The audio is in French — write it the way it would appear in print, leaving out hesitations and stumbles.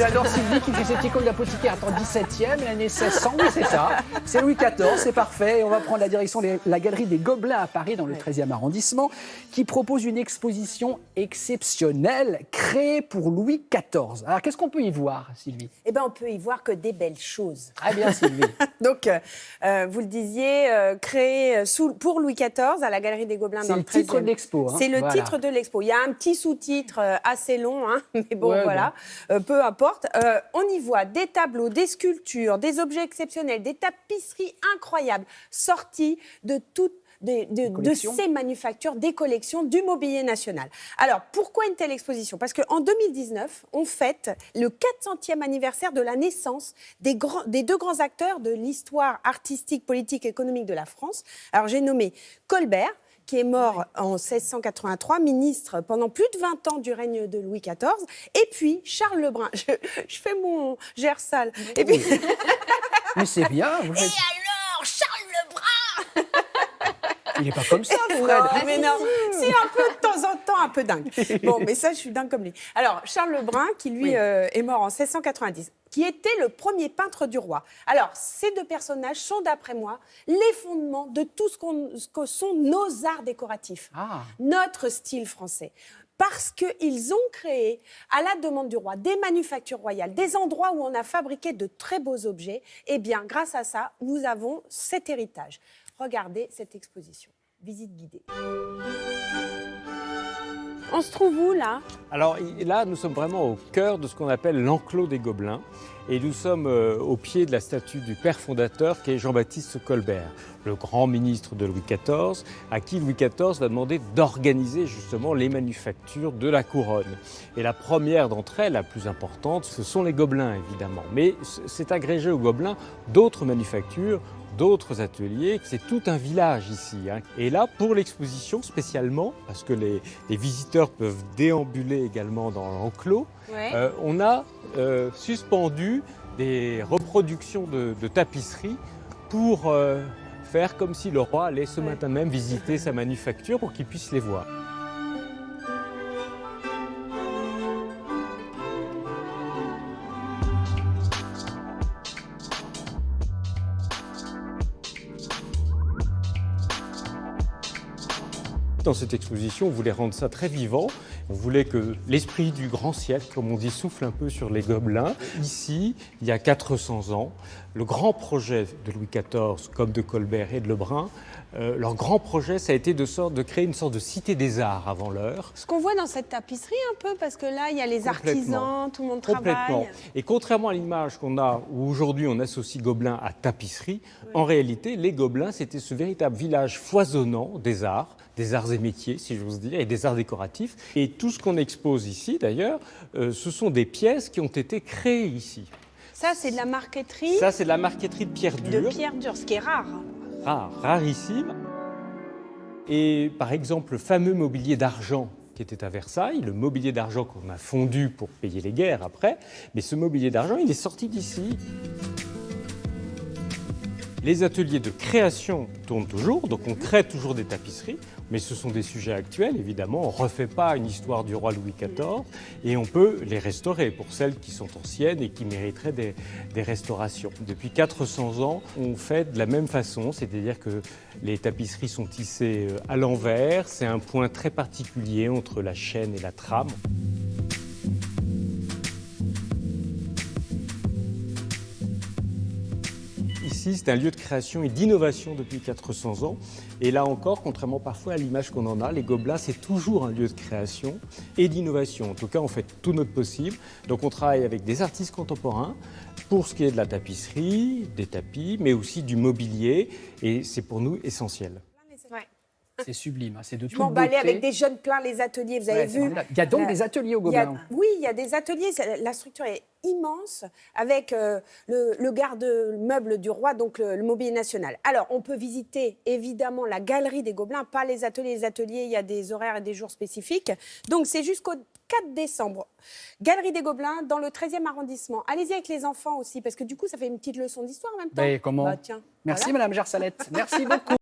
J'adore Sylvie qui fait ses petits cols d'apothicaire. Attends, 17e, l'année 1600, oui c'est ça. C'est Louis XIV, c'est parfait. Et on va prendre la direction de la Galerie des Gobelins à Paris, dans le 13e arrondissement, qui propose une exposition exceptionnelle créée pour Louis XIV. Alors qu'est-ce qu'on peut y voir, Sylvie? Eh bien, on peut y voir que des belles choses. Très bien, Sylvie. Donc, vous le disiez, créé pour Louis XIV à la Galerie des Gobelins dans le 13e. C'est le titre de l'expo. C'est le titre de l'expo. Il y a un petit sous-titre assez long, hein, mais bon, voilà, peu importe. On y voit des tableaux, des sculptures, des objets exceptionnels, des tapisseries incroyables, sorties de toutes de ces manufactures, des collections, du mobilier national. Alors, pourquoi une telle exposition? Parce qu'en 2019, on fête le 400e anniversaire de la naissance des deux grands acteurs de l'histoire artistique, politique et économique de la France. Alors, j'ai nommé Colbert, qui est mort en 1683, ministre pendant plus de 20 ans du règne de Louis XIV, et puis Charles Lebrun. Je fais mon gersal. Et puis... Mais c'est bien. Vous faites... Et alors, Charles Lebrun Il n'est pas comme ça, Fred. Non, mais non, si, un peu de temps en temps, un peu dingue. Bon, mais ça, je suis dingue comme lui. Alors, Charles Lebrun, qui lui est mort en 1690, qui était le premier peintre du roi. Alors, ces deux personnages sont, d'après moi, les fondements de tout ce que sont nos arts décoratifs, notre style français. Parce qu'ils ont créé, à la demande du roi, des manufactures royales, des endroits où on a fabriqué de très beaux objets. Eh bien, grâce à ça, nous avons cet héritage. Regardez cette exposition. Visite guidée. On se trouve où, là? Alors là, nous sommes vraiment au cœur de ce qu'on appelle l'enclos des Gobelins. Et nous sommes au pied de la statue du père fondateur, qui est Jean-Baptiste Colbert, le grand ministre de Louis XIV, à qui Louis XIV va demander d'organiser justement les manufactures de la couronne. Et la première d'entre elles, la plus importante, ce sont les Gobelins, évidemment. Mais c'est agrégé aux Gobelins d'autres manufactures, d'autres ateliers, c'est tout un village ici. Et là, pour l'exposition spécialement, parce que les visiteurs peuvent déambuler également dans l'enclos, on a suspendu des reproductions de tapisseries pour faire comme si le roi allait ce matin même visiter sa manufacture pour qu'il puisse les voir. Dans cette exposition, on voulait rendre ça très vivant. On voulait que l'esprit du grand siècle, comme on dit, souffle un peu sur les Gobelins. Ici, il y a 400 ans, le grand projet de Louis XIV, comme de Colbert et de Lebrun, leur grand projet, ça a été de créer une sorte de cité des arts avant l'heure. Ce qu'on voit dans cette tapisserie un peu, parce que là, il y a les artisans, tout le monde travaille. Et contrairement à l'image qu'on a, où aujourd'hui on associe Gobelins à tapisserie, en réalité, les Gobelins, c'était ce véritable village foisonnant des arts et métiers, si j'ose dire, et des arts décoratifs. Et tout ce qu'on expose ici, d'ailleurs, ce sont des pièces qui ont été créées ici. Ça, c'est de la marqueterie. Ça, c'est de la marqueterie de pierre dure. De pierre dure, ce qui est rare. Rarissime. Et par exemple, le fameux mobilier d'argent qui était à Versailles, le mobilier d'argent qu'on a fondu pour payer les guerres après, mais ce mobilier d'argent, il est sorti d'ici. Les ateliers de création tournent toujours, donc on crée toujours des tapisseries, mais ce sont des sujets actuels, évidemment. On ne refait pas une histoire du roi Louis XIV et on peut les restaurer pour celles qui sont anciennes et qui mériteraient des restaurations. Depuis 400 ans, on fait de la même façon, c'est-à-dire que les tapisseries sont tissées à l'envers. C'est un point très particulier entre la chaîne et la trame. Ici, c'est un lieu de création et d'innovation depuis 400 ans. Et là encore, contrairement parfois à l'image qu'on en a, les Gobelins, c'est toujours un lieu de création et d'innovation. En tout cas, on fait tout notre possible. Donc on travaille avec des artistes contemporains pour ce qui est de la tapisserie, des tapis, mais aussi du mobilier. Et c'est pour nous essentiel. C'est sublime, c'est de toute beauté. Je m'emballais avec des jeunes plein les ateliers, vous avez vu. Il y a donc des ateliers au Gobelin. Oui, il y a des ateliers, la structure est immense, avec le garde-meuble du roi, donc le mobilier national. Alors, on peut visiter évidemment la galerie des Gobelins, pas les ateliers. Les ateliers, il y a des horaires et des jours spécifiques. Donc, c'est jusqu'au 4 décembre. Galerie des Gobelins, dans le 13e arrondissement. Allez-y avec les enfants aussi, parce que du coup, ça fait une petite leçon d'histoire en même temps. Comment tiens, Merci voilà. Madame Gersalette, merci beaucoup.